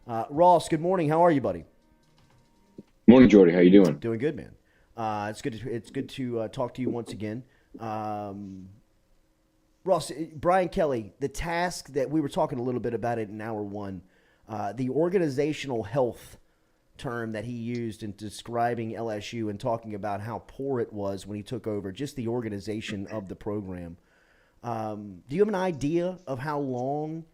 Ross, good morning. How are you, buddy? Morning, Jordy. How you doing? Doing good, man. It's good to talk to you once again. Um, Ross, Brian Kelly, the task that we were talking a little bit about it in hour one, the organizational health term that he used in describing LSU and talking about how poor it was when he took over, just the organization of the program. Do you have an idea of how long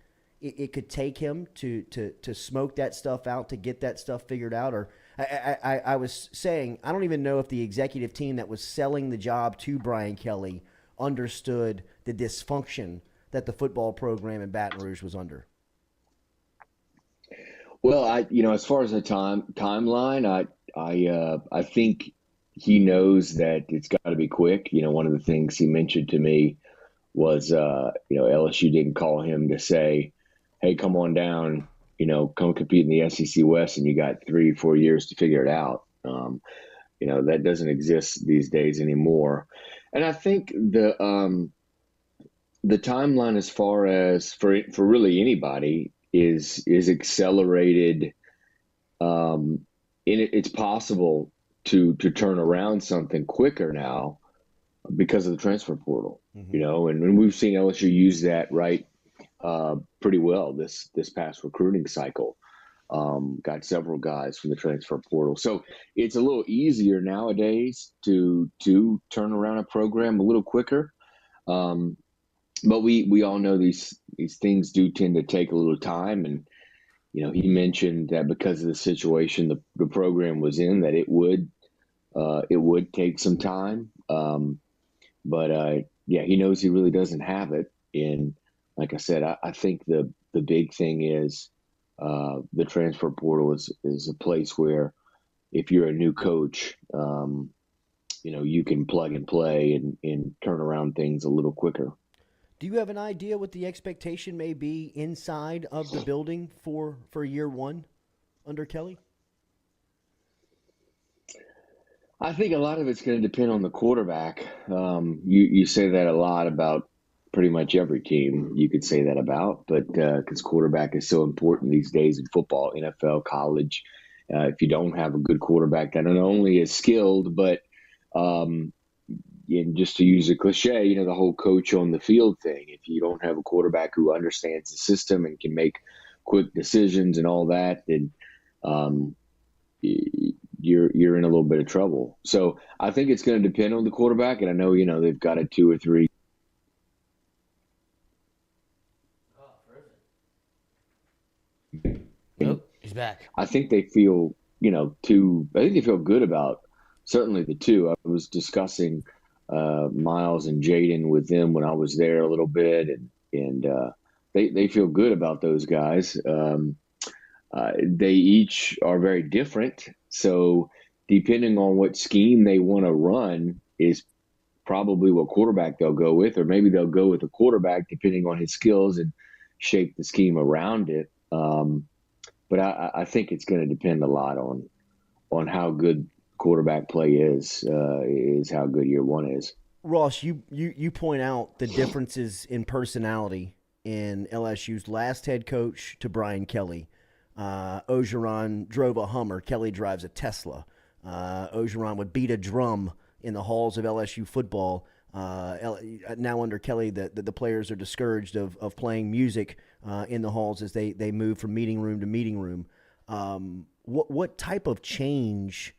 it could take him to smoke that stuff out, to get that stuff figured out? Or I was saying, I don't even know if the executive team that was selling the job to Brian Kelly understood the dysfunction that the football program in Baton Rouge was under. Well, as far as the timeline, I think he knows that it's got to be quick. One of the things he mentioned to me was, LSU didn't call him to say, "Hey, come on down, come compete in the SEC West, and you got 3, 4 years to figure it out." That doesn't exist these days anymore. And I think the timeline, as far as for really anybody, is accelerated. It's possible to turn around something quicker now because of the transfer portal. Mm-hmm. And we've seen LSU use that pretty well this past recruiting cycle. Got several guys from the transfer portal, so it's a little easier nowadays to turn around a program a little quicker. Um, but we all know these things do tend to take a little time. And he mentioned that because of the situation the program was in, that it would take some time. But yeah, he knows he really doesn't have it. And like I said, I think the big thing is the transfer portal is a place where, if you're a new coach, you can plug and play and turn around things a little quicker. Do you have an idea what the expectation may be inside of the building for year one under Kelly? I think a lot of it's going to depend on the quarterback. You say that a lot about pretty much every team. You could say that about, but because quarterback is so important these days in football, NFL, college. If you don't have a good quarterback that not only is skilled, but um, and just to use a cliche, the whole coach on the field thing. If you don't have a quarterback who understands the system and can make quick decisions and all that, then um, you're in a little bit of trouble. So I think it's going to depend on the quarterback, and I know they've got a 2 or 3. Oh, he's back. I think they feel two. I think they feel good about certainly the two. I was discussing Miles and Jaden with them when I was there a little bit, and they feel good about those guys. They each are very different, so depending on what scheme they want to run is probably what quarterback they'll go with, or maybe they'll go with a quarterback depending on his skills and shape the scheme around it. But I think it's going to depend a lot on how good quarterback play is how good year one is. Ross, you point out the differences in personality in LSU's last head coach to Brian Kelly. Ogeron drove a Hummer. Kelly drives a Tesla. Ogeron would beat a drum in the halls of LSU football. Now under Kelly, the players are discouraged of playing music in the halls as they move from meeting room to meeting room. What type of change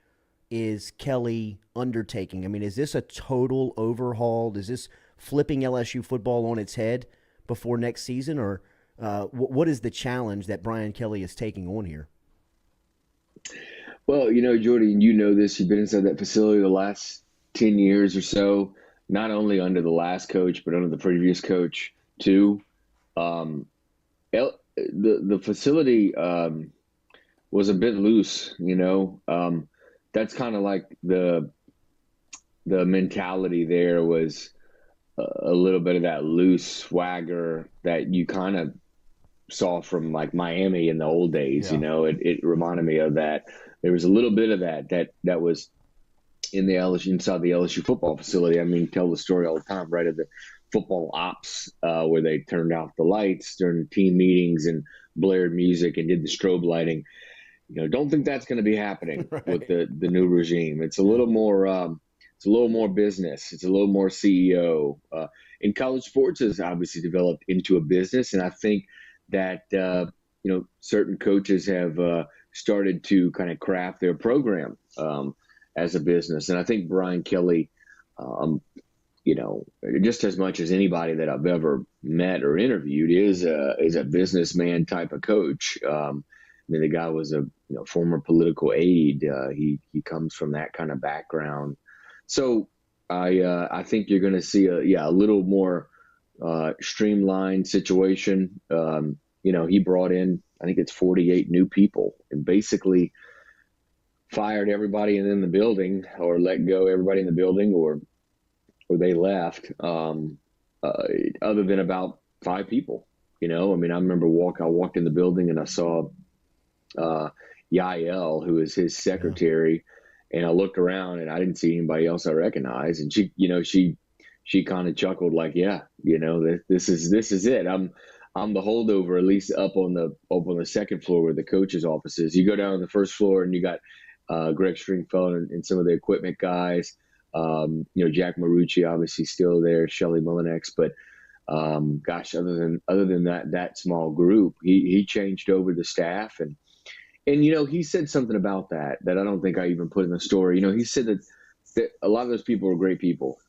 is Kelly undertaking? I mean, is this a total overhaul? Is this flipping LSU football on its head before next season, or what is the challenge that Brian Kelly is taking on here? Well, Jordy, and this, you've been inside that facility the last 10 years or so, not only under the last coach, but under the previous coach too. Um, the facility was a bit loose. That's kind of like the mentality there was a little bit of that loose swagger that you kind of saw from like Miami in the old days. Yeah. It reminded me of that. There was a little bit of that was in the LSU, inside the LSU football facility. I mean, tell the story all the time, right? Of the football ops where they turned off the lights during team meetings and blared music and did the strobe lighting. Don't think that's going to be happening with the new regime. It's a little more. It's a little more business. It's a little more CEO. And college sports has obviously developed into a business, and I think that certain coaches have started to kind of craft their program as a business. And I think Brian Kelly, just as much as anybody that I've ever met or interviewed, is a businessman type of coach. The guy was a former political aide. He comes from that kind of background. So I think you're going to see a little more streamlined situation. He brought in, I think it's 48 new people, and basically fired everybody in the building, or let go everybody in the building, or they left, other than about 5 people. I remember I walked in the building and I saw Yael, who is his secretary, and I looked around and I didn't see anybody else I recognized. And she kind of chuckled like, this is it. I'm the holdover, at least up on the second floor where the coach's office is. You go down on the first floor and you got Greg Stringfellow and some of the equipment guys. Jack Marucci obviously still there, Shelly Mullinex, but other than that small group, he changed over the staff, and he said something about that I don't think I even put in the story. He said that a lot of those people were great people.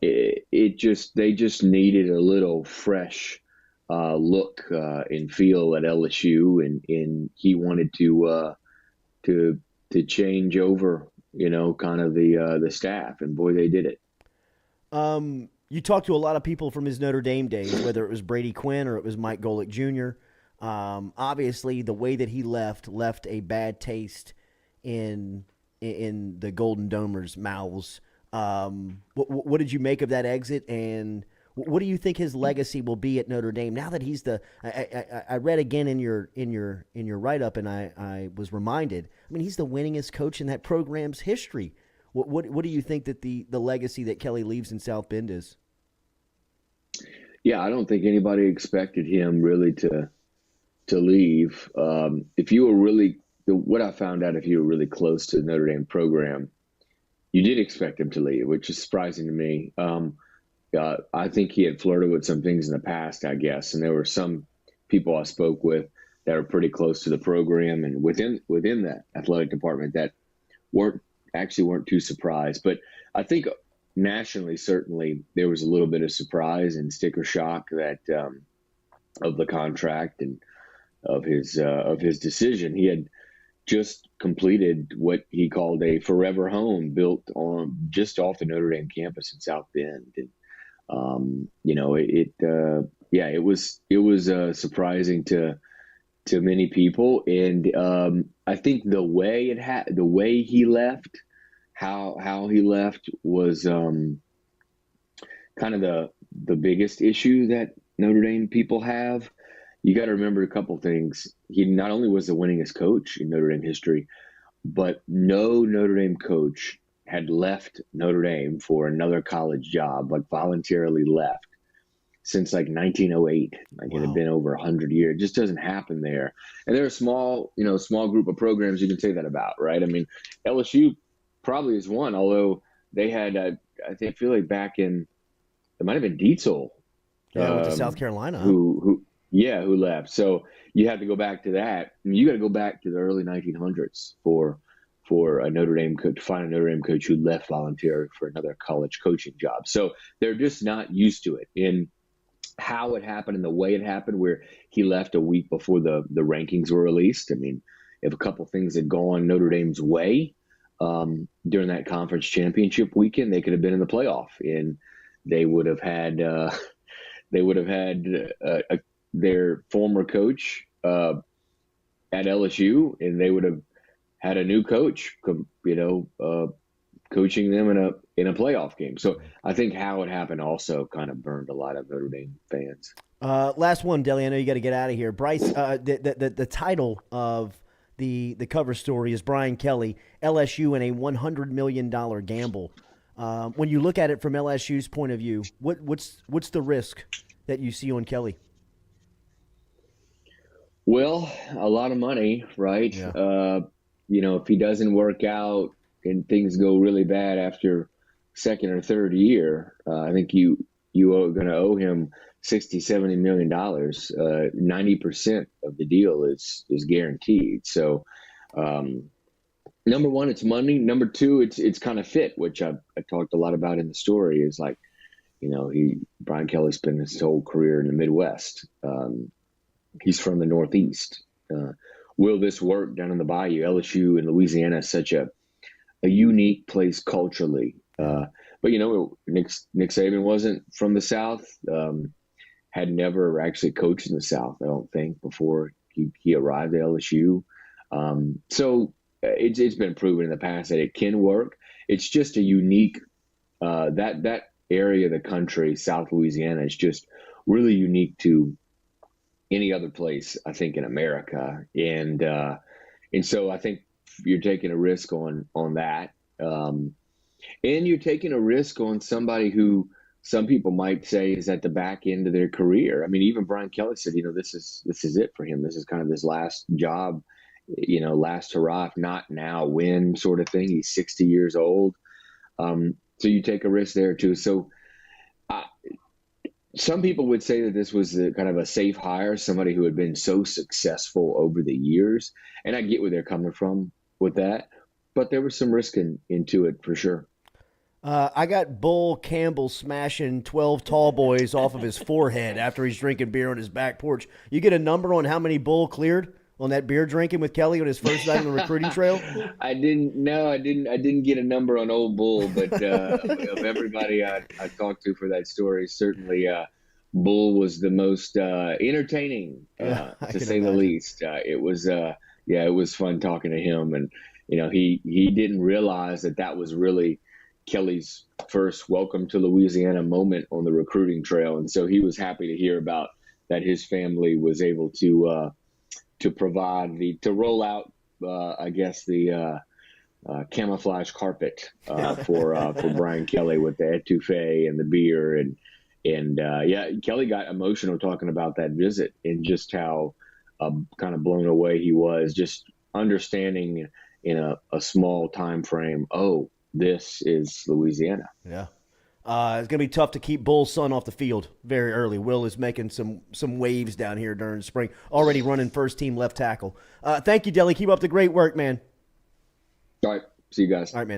They just needed a little fresh look and feel at LSU, and he wanted to change over, kind of the staff, and boy, they did it. You talked to a lot of people from his Notre Dame days, whether it was Brady Quinn or it was Mike Golick Jr. Obviously, the way that he left a bad taste in the Golden Domers' mouths. What did you make of that exit, and what do you think his legacy will be at Notre Dame now that he's I read again in your write up, and I was reminded. He's the winningest coach in that program's history. What do you think that the legacy that Kelly leaves in South Bend is? Yeah, I don't think anybody expected him really to leave. If you were really, what I found out, if you were really close to the Notre Dame program, you did expect him to leave, which is surprising to me. I think he had flirted with some things in the past, I guess, and there were some people I spoke with that were pretty close to the program and within that athletic department that weren't too surprised. But I think nationally, certainly, there was a little bit of surprise and sticker shock that of the contract and of his decision. He had just completed what he called a forever home built on just off the Notre Dame campus in South Bend, and it was surprising to many people, and I think the way he left, how he left was kind of the biggest issue that Notre Dame people have. You got to remember a couple things. He not only was the winningest coach in Notre Dame history, but no Notre Dame coach had left Notre Dame for another college job, like voluntarily left, since like 1908. Like, it had been over 100 years. It just doesn't happen there. And they're a small group of programs you can say that about, right? LSU probably is one, although they had, I feel like back in, it might have been Dietzel. Went to South Carolina. Who left. So you have to go back to that. You got to go back to the early 1900s for a Notre Dame coach, to find a Notre Dame coach who left voluntarily for another college coaching job. So they're just not used to it. In how it happened and the way it happened, where he left a week before the rankings were released. If a couple things had gone Notre Dame's way during that conference championship weekend, they could have been in the playoff, and they would have had their former coach at LSU, and they would have had a new coach, coaching them in a playoff game. So I think how it happened also kind of burned a lot of Notre Dame fans. Last one, Deli. I know you got to get out of here. Bryce, the title of the cover story is Brian Kelly, LSU in a $100 million gamble. When you look at it from LSU's point of view, what's the risk that you see on Kelly? Well, a lot of money, right? Yeah. If he doesn't work out and things go really bad after second or third year, I think you are going to owe him 60, $70 million. 90% of the deal is guaranteed. So, um, number one, it's money. Number two, it's kind of fit, which I talked a lot about in the story. Is like, Brian Kelly spent his whole career in the Midwest. He's from the Northeast. Uh, will this work down in the Bayou? LSU in Louisiana is such a unique place culturally. Yeah. But Nick Saban wasn't from the South. Had never actually coached in the South, I don't think, before he arrived at LSU. So it's been proven in the past that it can work. It's just a unique that area of the country, South Louisiana, is just really unique to any other place, I think, in America. And so I think you're taking a risk on that. And you're taking a risk on somebody who some people might say is at the back end of their career. I mean, even Brian Kelly said, this is it for him. This is kind of his last job, last hurrah, if not now, when sort of thing. He's 60 years old. So you take a risk there too. So some people would say that this was kind of a safe hire, somebody who had been so successful over the years. And I get where they're coming from with that, but there was some risk into it for sure. I got Bull Campbell smashing 12 tall boys off of his forehead after he's drinking beer on his back porch. You get a number on how many Bull cleared on that beer drinking with Kelly on his first night on the recruiting trail? I didn't get a number on old Bull, but of everybody I talked to for that story, certainly Bull was the most entertaining, to say the least. It was fun talking to him, and he didn't realize that was really Kelly's first welcome to Louisiana moment on the recruiting trail, and so he was happy to hear about that. His family was able to provide to roll out, I guess, the camouflage carpet for Brian Kelly with the etouffee and the beer, and Kelly got emotional talking about that visit and just how kind of blown away he was, just understanding in a small time frame. Oh, this is Louisiana. Yeah. It's going to be tough to keep Bull's son off the field very early. Will is making some waves down here during the spring, already running first team left tackle. Thank you, Deli. Keep up the great work, man. All right. See you guys. All right, man.